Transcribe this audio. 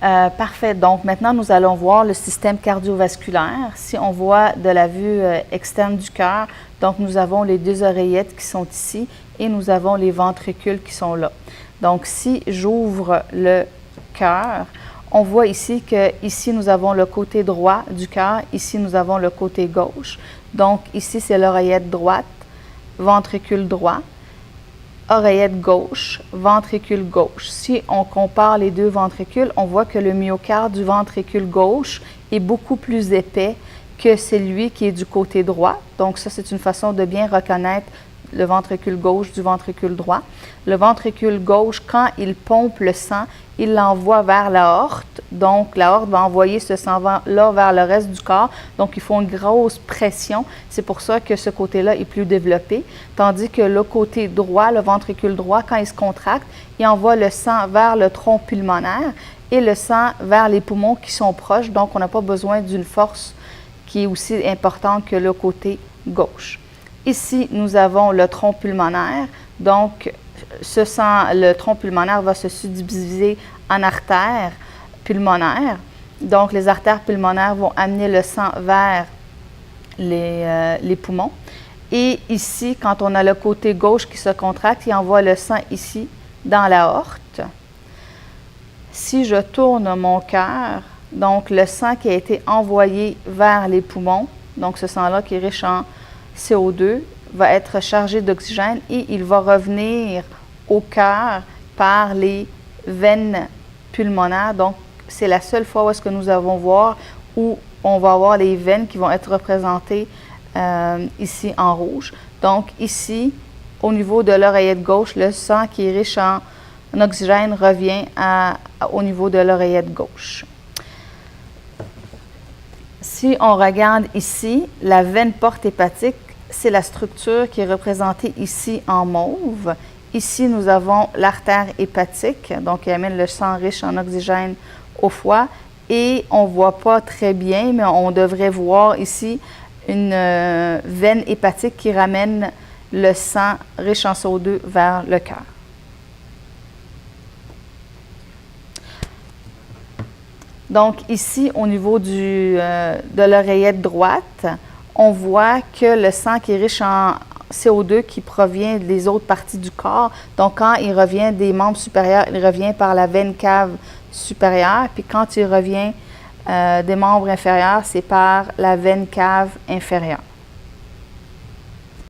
Parfait. Donc, maintenant, nous allons voir le système cardiovasculaire. Si on voit de la vue externe du cœur, donc nous avons les deux oreillettes qui sont ici et nous avons les ventricules qui sont là. Donc, si j'ouvre le cœur, on voit ici que ici nous avons le côté droit du cœur, ici nous avons le côté gauche. Donc, ici, c'est l'oreillette droite, ventricule droit. Oreillette gauche, ventricule gauche. Si on compare les deux ventricules, on voit que le myocarde du ventricule gauche est beaucoup plus épais que celui qui est du côté droit. Donc ça, c'est une façon de bien reconnaître le ventricule gauche du ventricule droit. Le ventricule gauche, quand il pompe le sang, il l'envoie vers l'aorte. Donc, l'aorte va envoyer ce sang-là vers le reste du corps. Donc, il faut une grosse pression. C'est pour ça que ce côté-là est plus développé. Tandis que le côté droit, le ventricule droit, quand il se contracte, il envoie le sang vers le tronc pulmonaire et le sang vers les poumons qui sont proches. Donc, on n'a pas besoin d'une force qui est aussi importante que le côté gauche. Ici, nous avons le tronc pulmonaire. Donc, ce sang, le tronc pulmonaire va se subdiviser en artères pulmonaires. Donc, les artères pulmonaires vont amener le sang vers les poumons. Et ici, quand on a le côté gauche qui se contracte, il envoie le sang ici dans l'aorte. Si je tourne mon cœur, donc le sang qui a été envoyé vers les poumons, donc ce sang-là qui est riche en CO2, va être chargé d'oxygène et il va revenir au cœur par les veines pulmonaires. Donc, c'est la seule fois où est-ce que nous allons voir où on va avoir les veines qui vont être représentées ici en rouge. Donc, ici, au niveau de l'oreillette gauche, le sang qui est riche en oxygène revient au niveau de l'oreillette gauche. Si on regarde ici, la veine porte hépatique, c'est la structure qui est représentée ici en mauve. Ici, nous avons l'artère hépatique, donc qui amène le sang riche en oxygène au foie. Et on ne voit pas très bien, mais on devrait voir ici une veine hépatique qui ramène le sang riche en CO2 vers le cœur. Donc ici, au niveau de l'oreillette droite, on voit que le sang qui est riche en CO2 qui provient des autres parties du corps, donc quand il revient des membres supérieurs, il revient par la veine cave supérieure, puis quand il revient des membres inférieurs, c'est par la veine cave inférieure.